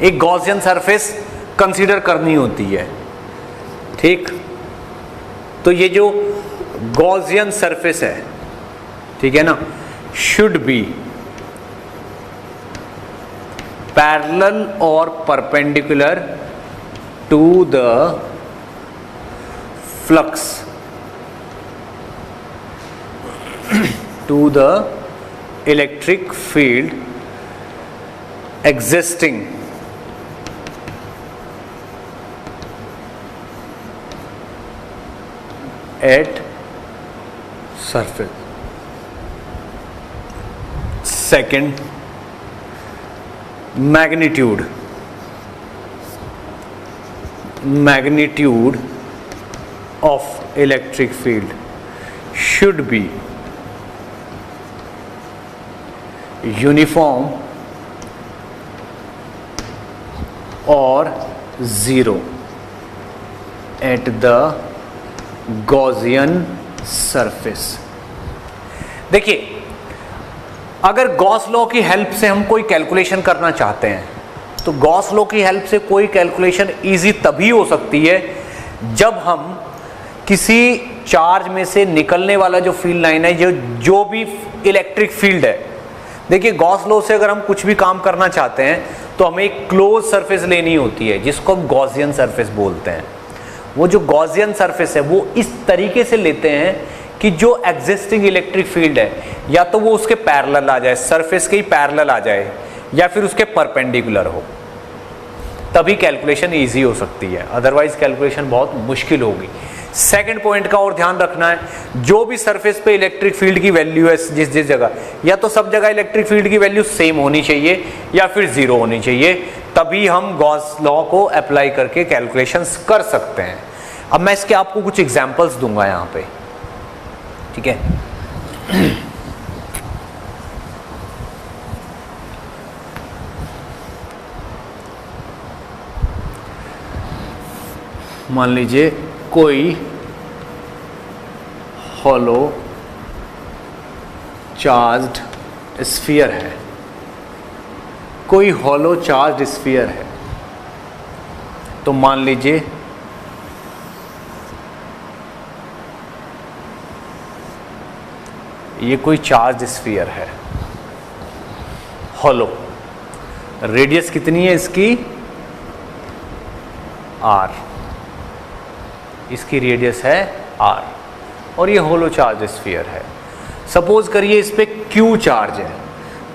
एक गॉसियन सरफेस कंसीडर करनी होती है, ठीक। तो ये जो गॉसियन सरफेस है, ठीक है ना, शुड बी पैरेलल और perpendicular to the flux to the electric field existing at surface. Second, magnitude of electric field should be uniform और zero at the Gaussian surface. देखिए, अगर गॉस लॉ की हेल्प से हम कोई कैलकुलेशन करना चाहते हैं तो गॉस लॉ की हेल्प से कोई कैलकुलेशन इजी तभी हो सकती है जब हम किसी चार्ज में से निकलने वाला जो फील्ड लाइन है, जो भी इलेक्ट्रिक फील्ड है। देखिए, गॉस लॉ से अगर हम कुछ भी काम करना चाहते हैं तो हमें एक क्लोज सरफेस लेनी होती है जिसको हम गॉसियन सरफेस बोलते हैं। वो जो गॉसियन सरफेस है वो इस तरीके से लेते हैं कि जो एग्जिस्टिंग इलेक्ट्रिक फील्ड है या तो वो उसके पैरेलल आ जाए, सरफेस के ही पैरेलल आ जाए, या फिर उसके परपेंडिकुलर हो, तभी कैलकुलेशन इजी हो सकती है, अदरवाइज कैलकुलेशन बहुत मुश्किल होगी। सेकंड पॉइंट का और ध्यान रखना है, जो भी सरफेस पे इलेक्ट्रिक फील्ड की वैल्यू है जिस जगह, या तो सब जगह इलेक्ट्रिक फील्ड की वैल्यू सेम होनी चाहिए या फिर जीरो होनी चाहिए, तभी हम गॉस लॉ को अप्लाई करके कैलकुलेशंस कर सकते हैं। अब मैं इसके आपको कुछ एग्जांपल्स दूंगा यहाँ पे, ठीक है। मान लीजिए कोई हॉलो चार्ज्ड स्फीयर है, कोई हॉलो चार्ज्ड स्फीयर है, तो मान लीजिए ये कोई चार्ज स्फीयर है हॉलो, रेडियस कितनी है इसकी, r, इसकी रेडियस है r, और ये होलो चार्ज स्फीयर है। सपोज करिए इस पे q चार्ज है,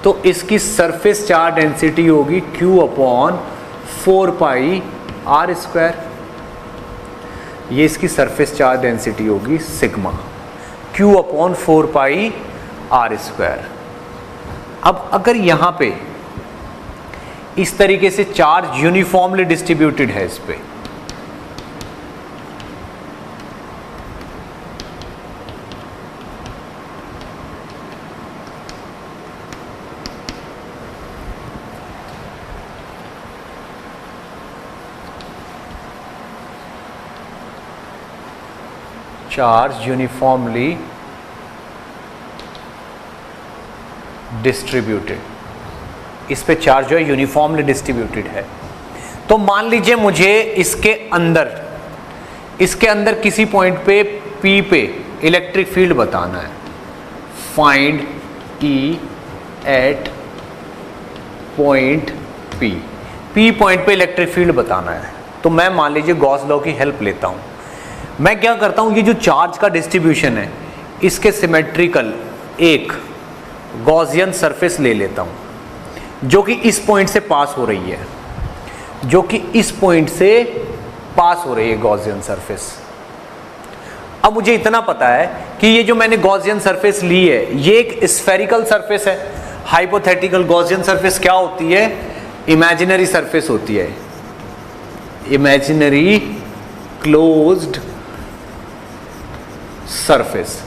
तो इसकी सरफेस चार्ज डेंसिटी होगी q upon 4 pi r square, ये इसकी सरफेस चार्ज डेंसिटी होगी sigma q upon 4 pi r square. अब अगर यहां पे इस तरीके से चार्ज यूनिफॉर्मली डिस्ट्रीब्यूटेड है, इस पे चार्ज यूनिफॉर्मली डिस्ट्रीब्यूटेड, इस पे चार्ज जो है यूनिफॉर्मली डिस्ट्रीब्यूटेड है, तो मान लीजिए मुझे इसके अंदर किसी पॉइंट पे P पे इलेक्ट्रिक फील्ड बताना है। Find E at point P, P point पे इलेक्ट्रिक फील्ड बताना है, तो मैं मान लीजिए गॉस लॉ की हेल्प लेता हूं। मैं क्या करता हूं, ये जो चार्ज का डिस्ट्रीब्यूशन है इसके सिमेट्रिकल एक गॉसियन सरफेस ले लेता हूं जो कि इस पॉइंट से पास हो रही है, जो कि इस पॉइंट से पास हो रही है गॉसियन सरफेस। अब मुझे इतना पता है कि ये जो मैंने गॉसियन सरफेस ली है ये एक स्फेरिकल सरफेस है। हाइपोथेटिकल गॉसियन सरफेस क्या होती है, इमेजिनरी सरफेस होती है, इमेजिनरी क्लोज्ड सरफेस।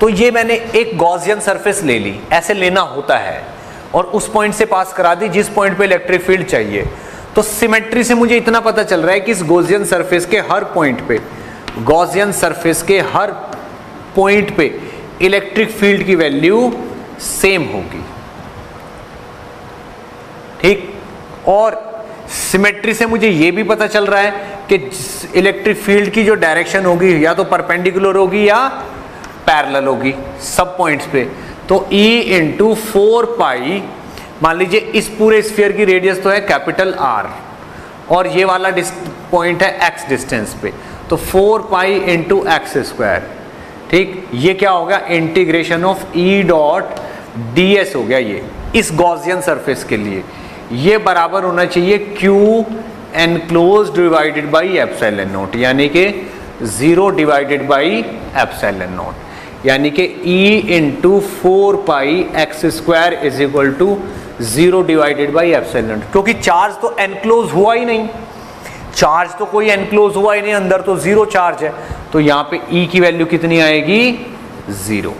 तो ये मैंने एक गॉसियन सरफेस ले ली, ऐसे लेना होता है, और उस पॉइंट से पास करा दी जिस पॉइंट पे इलेक्ट्रिक फील्ड चाहिए। तो सिमेट्री से मुझे इतना पता चल रहा है कि इस गॉसियन सरफेस के हर पॉइंट पे, गॉसियन सरफेस के हर पॉइंट पे इलेक्ट्रिक फील्ड की वैल्यू सेम होगी, ठीक। और सिमेट्री से मुझे ये भी पता चल रहा है कि इलेक्ट्रिक फील्ड की जो डायरेक्शन होगी या तो परपेंडिकुलर होगी या पैरेलल होगी सब पॉइंट्स पे। तो E इंटू 4 पाई, मान लीजिए इस पूरे स्फीयर की रेडियस तो है कैपिटल R और ये वाला पॉइंट है x डिस्टेंस पे, तो 4 पाई इंटू एक्स स्क्वायर, ठीक। ये क्या होगा, integration of E dot ds हो गया ये इस गॉसियन सरफेस के लिए। ये बराबर होना चाहिए Q enclosed divided by epsilon not, यानी कि 0 डिवाइडेड बाई एप्सिलॉन नॉट, यानी कि E into 4 pi x square is equal to 0 divided by epsilon, क्योंकि चार्ज तो एनक्लोज हुआ ही नहीं, चार्ज तो कोई एनक्लोज हुआ ही नहीं, अंदर तो 0 चार्ज है, तो यहां पे E की वैल्यू कितनी आएगी 0।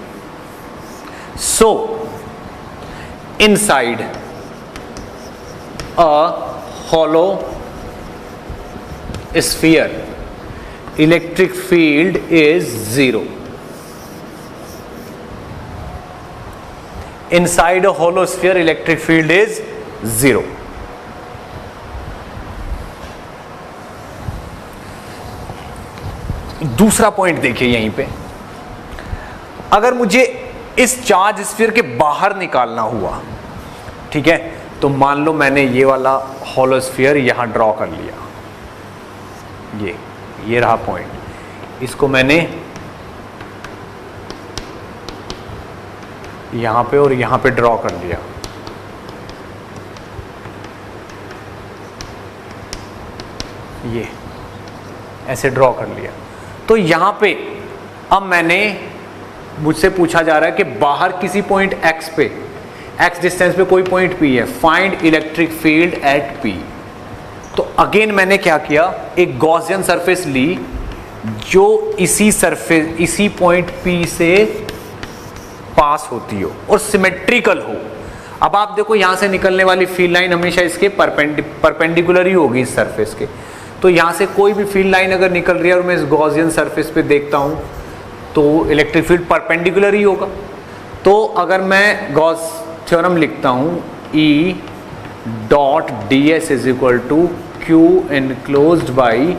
सो inside a hollow sphere electric field is 0. Inside a hollow sphere electric field is 0. दूसरा पॉइंट देखिए यहीं पे, अगर मुझे इस चार्ज स्फीयर के बाहर निकालना हुआ, ठीक है, तो मान लो मैंने ये वाला हॉलो स्फीयर यहां ड्रॉ कर लिया, ये रहा पॉइंट, इसको मैंने यहां पे और यहां पे ड्रॉ कर लिया, ये ऐसे ड्रॉ कर लिया, तो यहां पे अब मैंने, मुझसे पूछा जा रहा है कि बाहर किसी पॉइंट x पे, x डिस्टेंस पे कोई पॉइंट P है, find electric field at P। तो अगेन मैंने क्या किया, एक गॉसियन सरफेस ली जो इसी सरफेस, इसी पॉइंट P से पास होती हो और सिमेट्रिकल हो। अब आप देखो यहां से निकलने वाली फील्ड लाइन हमेशा इसके परपेंडिकुलर ही होगी इस सरफेस के, तो यहां से कोई भी फील्ड लाइन अगर निकल रही है और मैं इस गॉसियन सरफेस पे देखता हूं तो इलेक्ट्रिक फील्ड परपेंडिकुलर ही होगा। तो अगर मैं गॉस थ्योरम लिखता हूं, E dot ds is equal to Q enclosed by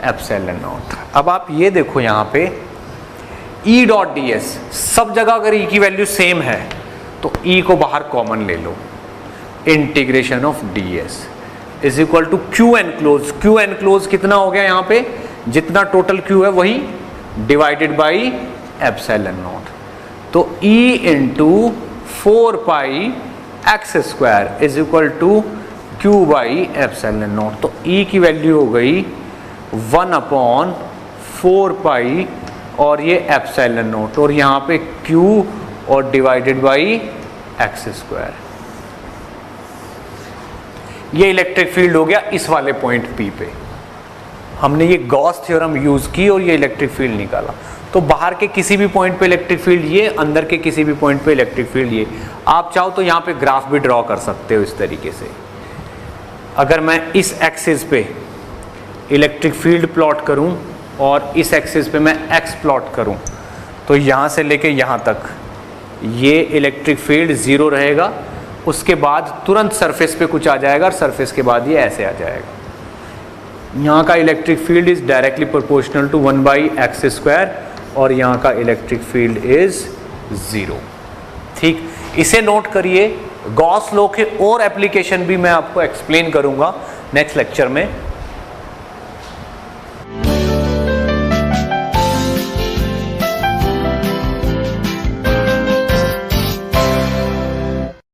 epsilon naught. अब आप ये देखो यहां पे E डॉट ds, सब जगह अगर E की वैल्यू सेम है तो E को बाहर कॉमन ले लो, integration of ds is equal to Q enclose. Q enclose कितना हो गया यहाँ पे, जितना टोटल Q है वही डिवाइडेड बाई एप्सिलॉन नॉट, तो E into 4 pi x square is equal to Q by epsilon naught. तो E की वैल्यू हो गई 1/4 पाई और ये एप्सिलॉन नॉट, और यहाँ पे Q और डिवाइडेड बाई एक्स स्क्वायर। ये इलेक्ट्रिक फील्ड हो गया इस वाले पॉइंट P पे, हमने ये गॉस थ्योरम यूज की और ये इलेक्ट्रिक फील्ड निकाला। तो बाहर के किसी भी पॉइंट पे इलेक्ट्रिक फील्ड ये, अंदर के किसी भी पॉइंट पे इलेक्ट्रिक फील्ड ये। आप चाहो तो यहाँ पे ग्राफ भी ड्रॉ कर सकते हो इस तरीके से। अगर मैं इस एक्सिस पे इलेक्ट्रिक फील्ड प्लॉट करूं और इस एक्सिस पे मैं एक्स प्लॉट करूं, तो यहाँ से लेके यहाँ तक ये इलेक्ट्रिक फील्ड 0 रहेगा, उसके बाद तुरंत सरफेस पे कुछ आ जाएगा और सरफेस के बाद ये ऐसे आ जाएगा। यहाँ का electric field is directly proportional to 1/x square और यहाँ का इलेक्ट्रिक फील्ड इज 0। ठीक, इसे नोट करिए। गॉस लॉ के और एप्लीकेशन भी मैं आपको एक्सप्लेन करूंगा नेक्स्ट लेक्चर में।